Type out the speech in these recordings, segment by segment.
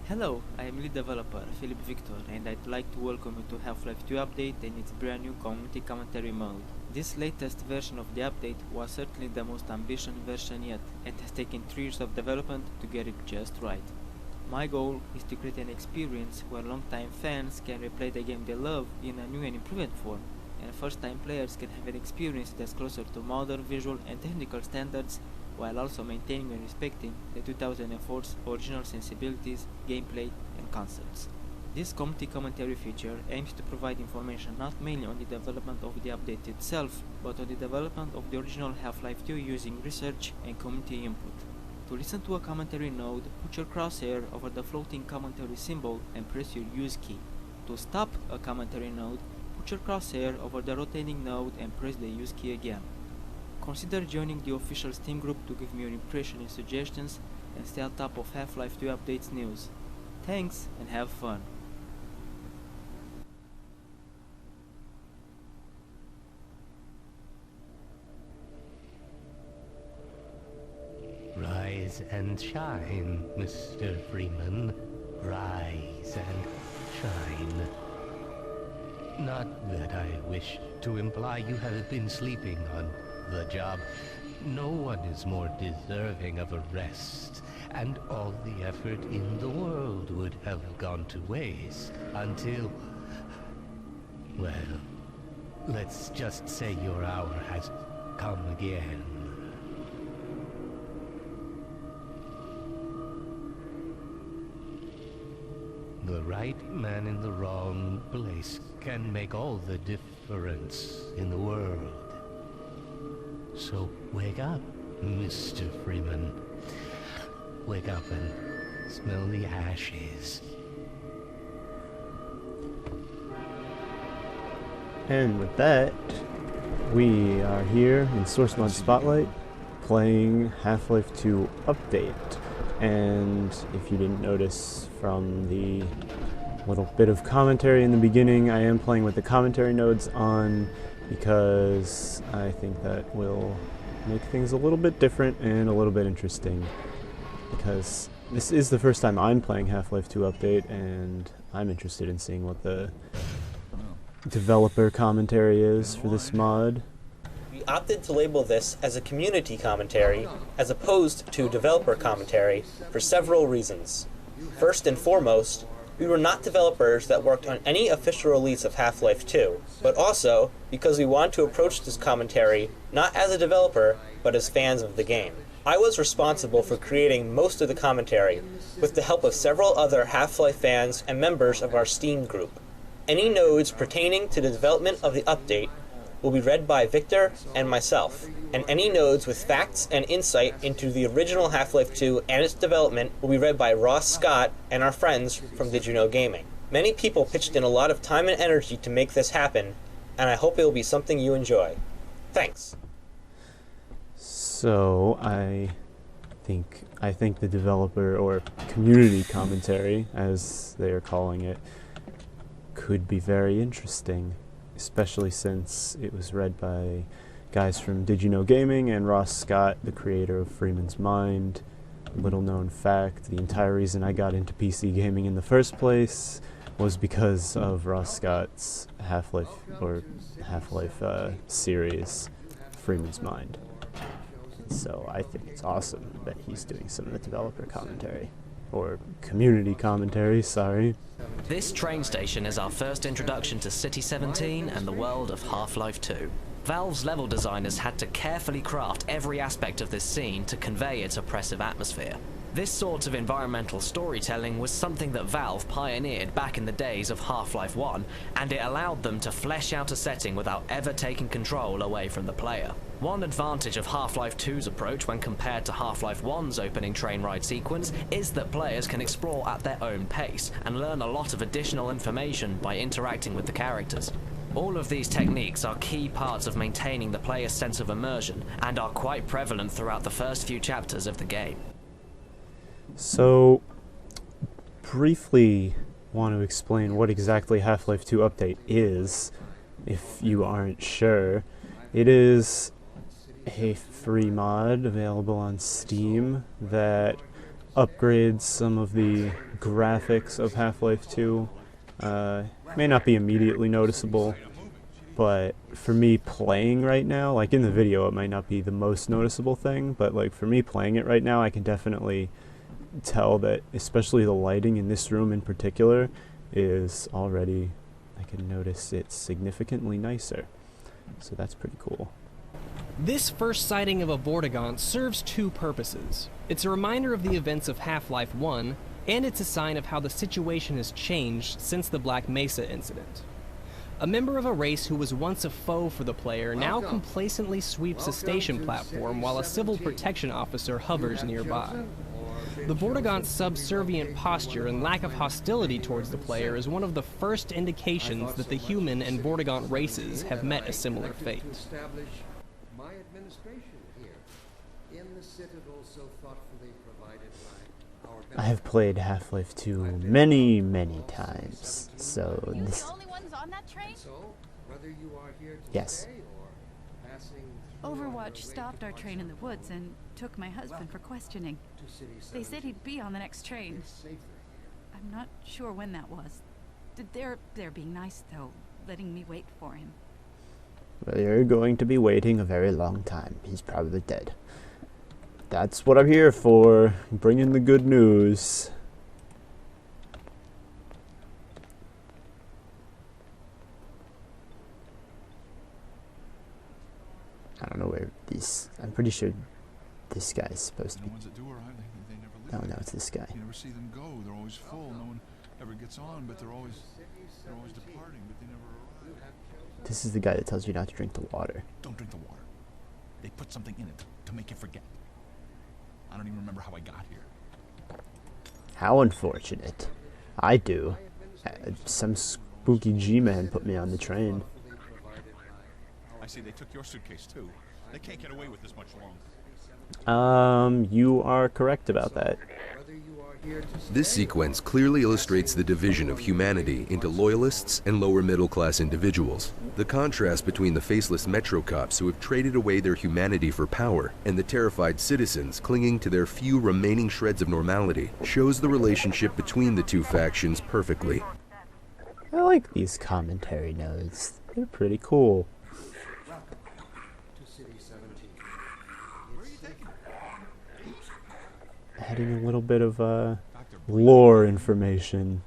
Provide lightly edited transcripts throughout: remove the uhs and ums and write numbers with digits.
Hello, I am lead developer Philip Victor and I'd like to welcome you to Half-Life 2 update and its brand new community commentary mode. This latest version of the update was certainly the most ambitious version yet and has taken 3 years of development to get it just right. My goal is to create an experience where long-time fans can replay the game they love in a new and improved form, and first-time players can have an experience that's closer to modern visual and technical standards while also maintaining and respecting the 2004's original sensibilities, gameplay, and concepts. This community commentary feature aims to provide information not mainly on the development of the update itself, but on the development of the original Half-Life 2 using research and community input. To listen to a commentary node, put your crosshair over the floating commentary symbol and press your use key. To stop a commentary node, put your crosshair over the rotating node and press the use key again. Consider joining the official Steam group to give me your impression and suggestions and stay on top of Half-Life 2 updates news. Thanks and have fun! Rise and shine, Mr. Freeman. Rise and shine. Not that I wish to imply you have been sleeping on the job. No one is more deserving of a rest, and all the effort in the world would have gone to waste until... well, let's just say your hour has come again. The right man in the wrong place can make all the difference in the world. So wake up, Mr. Freeman. Wake up and smell the ashes. And with that, we are here in Source Mod Spotlight playing Half-Life 2 Update. And if you didn't notice from the little bit of commentary in the beginning, I am playing with the commentary nodes on because I think that will make things a little bit different and a little bit interesting. Because this is the first time I'm playing Half-Life 2 Update, and I'm interested in seeing what the developer commentary is for this mod. We opted to label this as a community commentary as opposed to developer commentary for several reasons. First and foremost, we were not developers that worked on any official release of Half-Life 2, but also because we want to approach this commentary not as a developer, but as fans of the game. I was responsible for creating most of the commentary, with the help of several other Half-Life fans and members of our Steam group. Any nodes pertaining to the development of the update will be read by Victor and myself, and any nodes with facts and insight into the original Half-Life 2 and its development will be read by Ross Scott and our friends from Did You Know Gaming. Many people pitched in a lot of time and energy to make this happen, and I hope it will be something you enjoy. Thanks. So I think the developer or community commentary, as they are calling it, could be very interesting. Especially since it was read by guys from Did You Know Gaming and Ross Scott, the creator of Freeman's Mind. Little known fact, the entire reason I got into PC gaming in the first place was because of Ross Scott's Half-Life series, Freeman's Mind. So I think it's awesome that he's doing some of the developer commentary. Or community commentary, sorry. This train station is our first introduction to City 17 and the world of Half-Life 2. Valve's level designers had to carefully craft every aspect of this scene to convey its oppressive atmosphere. This sort of environmental storytelling was something that Valve pioneered back in the days of Half-Life 1, and it allowed them to flesh out a setting without ever taking control away from the player. One advantage of Half-Life 2's approach when compared to Half-Life 1's opening train ride sequence is that players can explore at their own pace and learn a lot of additional information by interacting with the characters. All of these techniques are key parts of maintaining the player's sense of immersion and are quite prevalent throughout the first few chapters of the game. So, briefly want to explain what exactly Half-Life 2 Update is, if you aren't sure. It is a free mod available on Steam that upgrade some of the graphics of Half-Life 2. May not be immediately noticeable, but for me playing right now, like in the video it might not be the most noticeable thing, but like for me playing it right now, I can definitely tell that especially the lighting in this room in particular is already, I can notice it's significantly nicer. So that's pretty cool. This first sighting of a Vortigaunt serves two purposes. It's a reminder of the events of Half-Life 1, and it's a sign of how the situation has changed since the Black Mesa incident. A member of a race who was once a foe for the player now complacently sweeps a station platform while a civil protection officer hovers nearby. The Vortigaunt's subservient posture and lack of hostility towards the player is one of the first indications that the human and Vortigaunt races have met a similar fate. My administration here in the Citadel so thoughtfully provided by our I have played Half-Life 2 many, many times, so this... The only ones on that train? So, whether you are here Yes. today or passing through Overwatch stopped our train in the woods and took my husband for questioning. to City They said he'd be on the next train. safer. I'm not sure when that was. They're being nice, though, letting me wait for him. Well, you're going to be waiting a very long time. He's probably dead. That's what I'm here for, bringing the good news. I don't know where these... I'm pretty sure this guy's supposed to be... No ones that do arrive, they never leave. Oh no, it's this guy. You never see them go. They're always full. No one ever gets on, but they're always departing, but they never arrive. This is the guy that tells you not to drink the water. Don't drink the water. They put something in it to make you forget. I don't even remember how I got here. How unfortunate. I do. Some spooky G-man put me on the train. I see they took your suitcase too. They can't get away with this much longer. You are correct about that. This sequence clearly illustrates the division of humanity into loyalists and lower middle class individuals. The contrast between the faceless metro cops who have traded away their humanity for power and the terrified citizens clinging to their few remaining shreds of normality shows the relationship between the two factions perfectly. I like these commentary notes. They're pretty cool. Adding a little bit of lore information.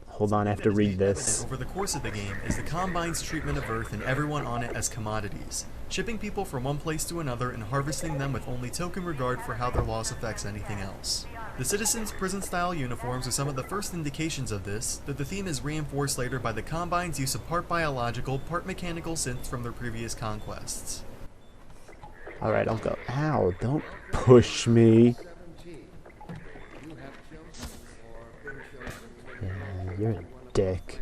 Hold on, I have to read this. Over the course of the game is the Combine's treatment of Earth and everyone on it as commodities, shipping people from one place to another and harvesting them with only token regard for how their loss affects anything else. The Citizens' prison-style uniforms are some of the first indications of this, though the theme is reinforced later by the Combine's use of part biological, part mechanical synths from their previous conquests. Alright, I'll go. Ow, don't push me. Yeah, you're a dick.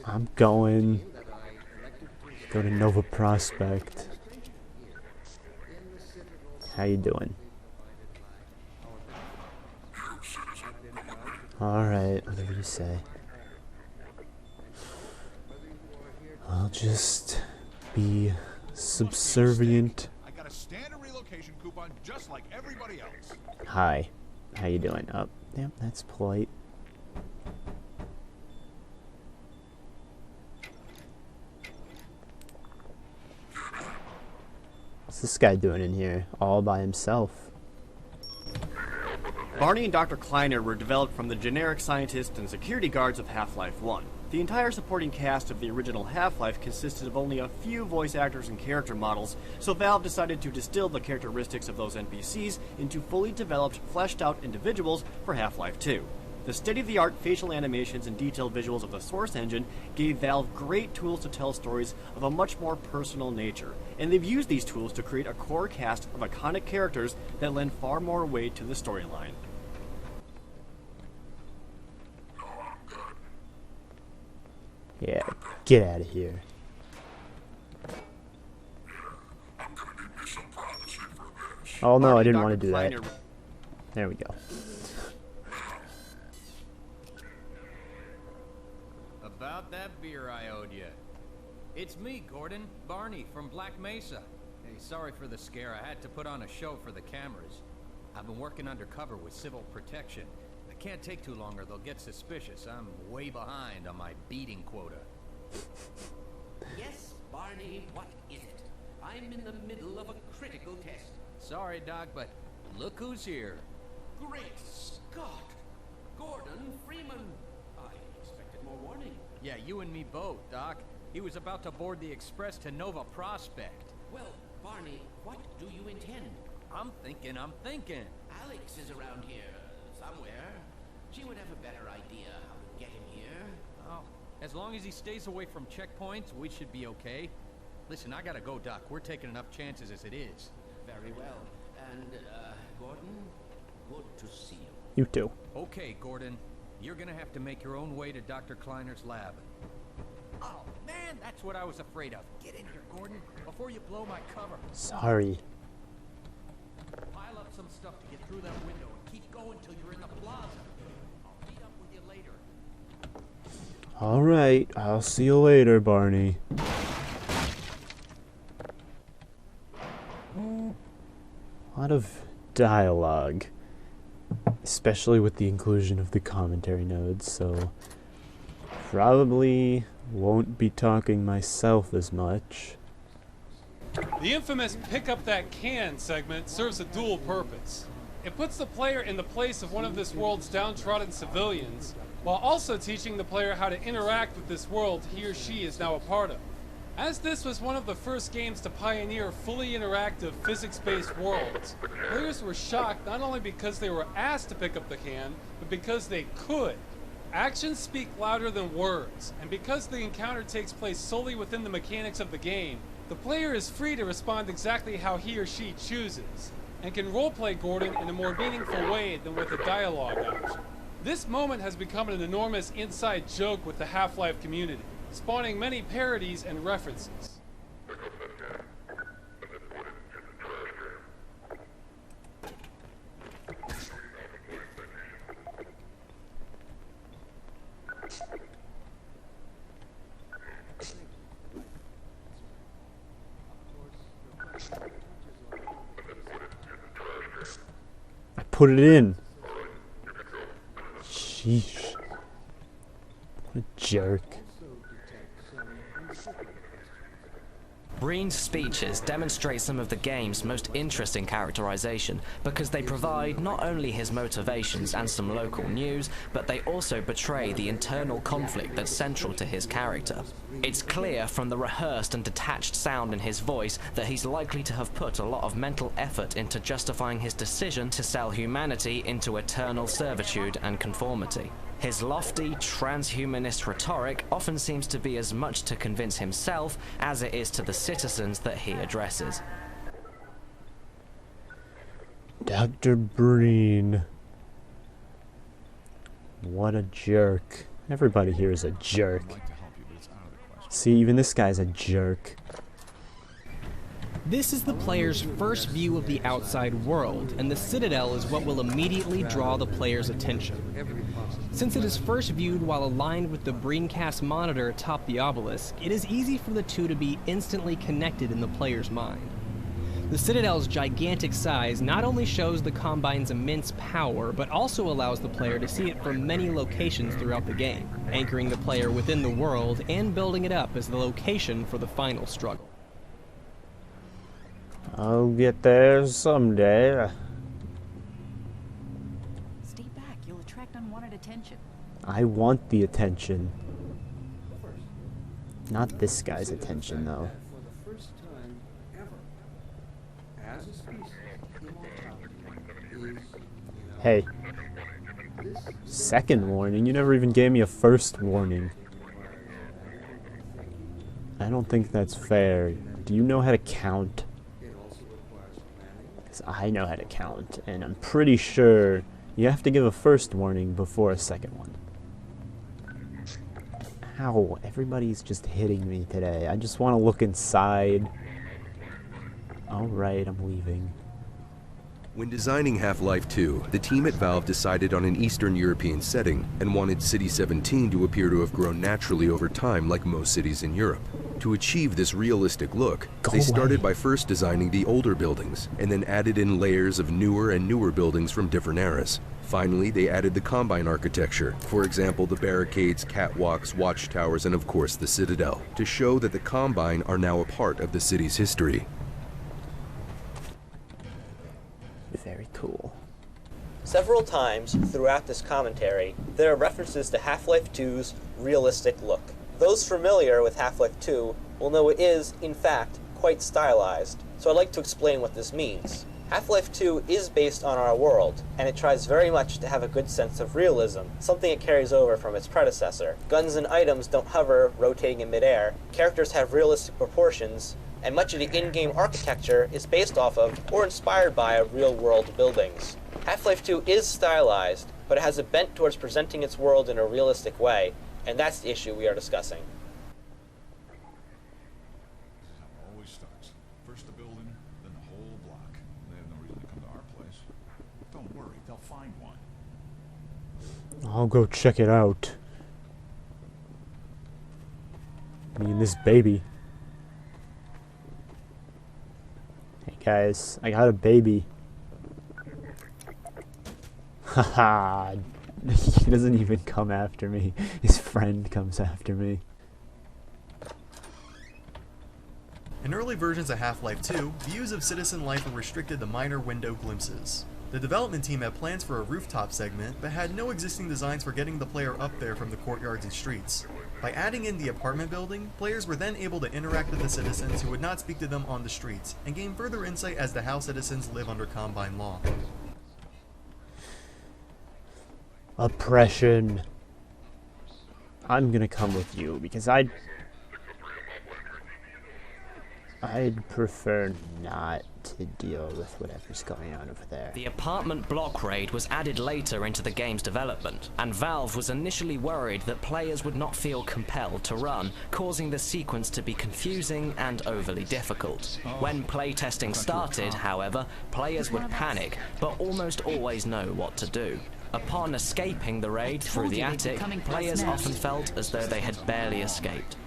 I'm going. Go to Nova Prospekt. How you doing? Alright, whatever you say. I'll just be subservient. I got a standard relocation coupon just like everybody else. Hi. How you doing? Oh, yep, that's polite. What's this guy doing in here all by himself? Barney and Dr. Kleiner were developed from the generic scientists and security guards of Half-Life 1. The entire supporting cast of the original Half-Life consisted of only a few voice actors and character models, so Valve decided to distill the characteristics of those NPCs into fully developed, fleshed-out individuals for Half-Life 2. The state-of-the-art facial animations and detailed visuals of the Source engine gave Valve great tools to tell stories of a much more personal nature, and they've used these tools to create a core cast of iconic characters that lend far more weight to the storyline. Yeah, get out of here. Oh no, I didn't want to do that. There we go. About that beer I owed you. It's me, Gordon, Barney from Black Mesa. Hey, sorry for the scare. I had to put on a show for the cameras. I've been working undercover with civil protection. I can't take too long or they'll get suspicious. I'm way behind on my beating quota. Yes, Barney, what is it? I'm in the middle of a critical test. Sorry, Doc, but look who's here. Great Scott! Gordon Freeman! I expected more warning. Yeah, you and me both, Doc. He was about to board the express to Nova Prospekt. Well, Barney, what do you intend? I'm thinking. Alex is around here, somewhere. She would have a better idea how to get him here. Oh, as long as he stays away from checkpoints, we should be okay. Listen, I gotta go, Doc. We're taking enough chances as it is. Very well. And, Gordon, good to see you. You too. Okay, Gordon. You're gonna have to make your own way to Dr. Kleiner's lab. Oh, man, that's what I was afraid of. Get in here, Gordon, before you blow my cover. Sorry. Pile up some stuff to get through that window and keep going till you're in the plaza. I'll meet up with you later. Alright, I'll see you later, Barney. A lot of dialogue, especially with the inclusion of the commentary nodes, so probably won't be talking myself as much. The infamous pick up that can segment serves a dual purpose. It puts the player in the place of one of this world's downtrodden civilians, while also teaching the player how to interact with this world he or she is now a part of. As this was one of the first games to pioneer fully interactive physics-based worlds, players were shocked not only because they were asked to pick up the can, but because they could. Actions speak louder than words, and because the encounter takes place solely within the mechanics of the game, the player is free to respond exactly how he or she chooses, and can roleplay Gordon in a more meaningful way than with a dialogue option. This moment has become an enormous inside joke with the Half-Life community, spawning many parodies and references. I put it in. Sheesh. What a jerk. Breen's speeches demonstrate some of the game's most interesting characterization because they provide not only his motivations and some local news, but they also betray the internal conflict that's central to his character. It's clear from the rehearsed and detached sound in his voice that he's likely to have put a lot of mental effort into justifying his decision to sell humanity into eternal servitude and conformity. His lofty, transhumanist rhetoric often seems to be as much to convince himself as it is to the citizens that he addresses. Dr. Breen. What a jerk. Everybody here is a jerk. See, even this guy's a jerk. This is the player's first view of the outside world, and the Citadel is what will immediately draw the player's attention. Since it is first viewed while aligned with the Breencast monitor atop the obelisk, it is easy for the two to be instantly connected in the player's mind. The Citadel's gigantic size not only shows the Combine's immense power, but also allows the player to see it from many locations throughout the game, anchoring the player within the world and building it up as the location for the final struggle. I'll get there someday. Stay back, you'll attract unwanted attention. I want the attention. Not this guy's attention, though. For the first time ever, as a species, immortality is... Hey. Second warning? You never even gave me a first warning. I don't think that's fair. Do you know how to count? Because I know how to count, and I'm pretty sure you have to give a first warning before a second one. Ow, everybody's just hitting me today. I just want to look inside. Alright, I'm leaving. When designing Half-Life 2, the team at Valve decided on an Eastern European setting and wanted City 17 to appear to have grown naturally over time like most cities in Europe. To achieve this realistic look, they started by first designing the older buildings, and then added in layers of newer and newer buildings from different eras. Finally, they added the Combine architecture, for example the barricades, catwalks, watchtowers, and of course the Citadel, to show that the Combine are now a part of the city's history. Very cool. Several times throughout this commentary, there are references to Half-Life 2's realistic look. Those familiar with Half-Life 2 will know it is, in fact, quite stylized, so I'd like to explain what this means. Half-Life 2 is based on our world, and it tries very much to have a good sense of realism, something it carries over from its predecessor. Guns and items don't hover, rotating in midair, characters have realistic proportions, and much of the in-game architecture is based off of or inspired by real-world buildings. Half-Life 2 is stylized, but it has a bent towards presenting its world in a realistic way, and that's the issue we are discussing. Always starts. First the building, then the whole block. They have no reason to come to our place. Don't worry, they'll find one. I'll go check it out. Me and this baby. Hey guys, I got a baby. Haha. He doesn't even come after me. His friend comes after me. In early versions of Half-Life 2, views of citizen life were restricted to minor window glimpses. The development team had plans for a rooftop segment, but had no existing designs for getting the player up there from the courtyards and streets. By adding in the apartment building, players were then able to interact with the citizens who would not speak to them on the streets, and gain further insight as to how citizens live under Combine law. Oppression. I'm gonna come with you because I'd prefer not to deal with whatever's going on over there. The apartment block raid was added later into the game's development, and Valve was initially worried that players would not feel compelled to run, causing the sequence to be confusing and overly difficult. When playtesting started, however, players would panic, but almost always know what to do. Upon escaping the raid through the attic, players often felt as though they had barely escaped.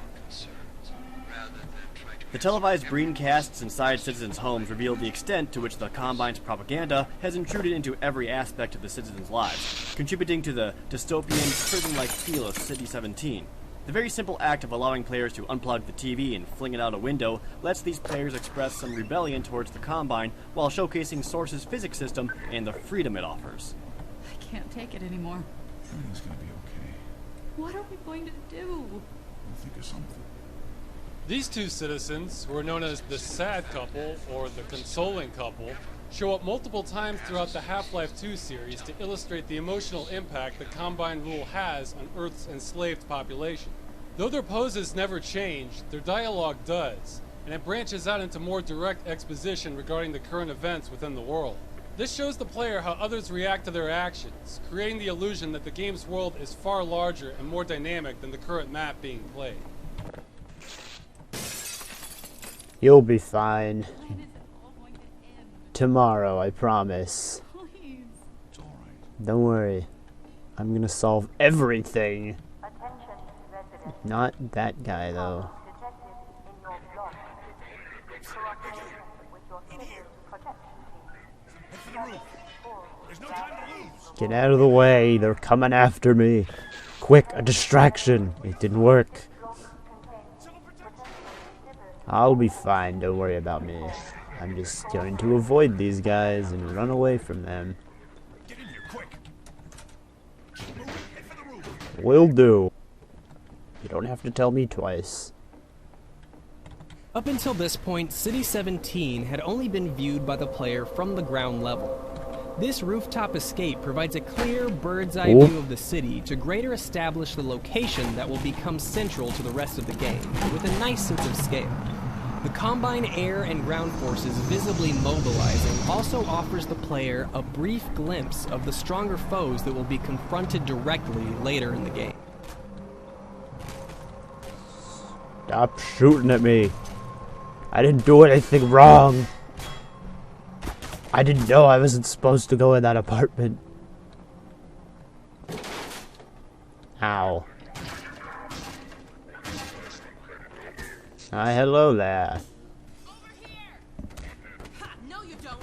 The televised Breen casts inside citizens' homes revealed the extent to which the Combine's propaganda has intruded into every aspect of the citizens' lives, contributing to the dystopian, prison-like feel of City 17. The very simple act of allowing players to unplug the TV and fling it out a window lets these players express some rebellion towards the Combine while showcasing Source's physics system and the freedom it offers. I can't take it anymore. Everything's gonna be okay. What are we going to do? We'll think of something. These two citizens, who are known as the sad couple or the consoling couple, show up multiple times throughout the Half-Life 2 series to illustrate the emotional impact the Combine rule has on Earth's enslaved population. Though their poses never change, their dialogue does, and it branches out into more direct exposition regarding the current events within the world. This shows the player how others react to their actions, creating the illusion that the game's world is far larger and more dynamic than the current map being played. You'll be fine. Tomorrow, I promise. Please. It's all right. Don't worry. I'm gonna solve everything. Not that guy, though. Get out of the way. They're coming after me. Quick, a distraction. It didn't work. I'll be fine. Don't worry about me. I'm just going to avoid these guys and run away from them. Get in here, quick. Will do. You don't have to tell me twice. Up until this point, City 17 had only been viewed by the player from the ground level. This rooftop escape provides a clear bird's-eye view of the city to greater establish the location that will become central to the rest of the game, with a nice sense of scale. The Combine air and ground forces visibly mobilizing also offers the player a brief glimpse of the stronger foes that will be confronted directly later in the game. Stop shooting at me. I didn't do anything wrong. I didn't know I wasn't supposed to go in that apartment. Ow. Hi, hello there. Over here! Ha, no, you don't.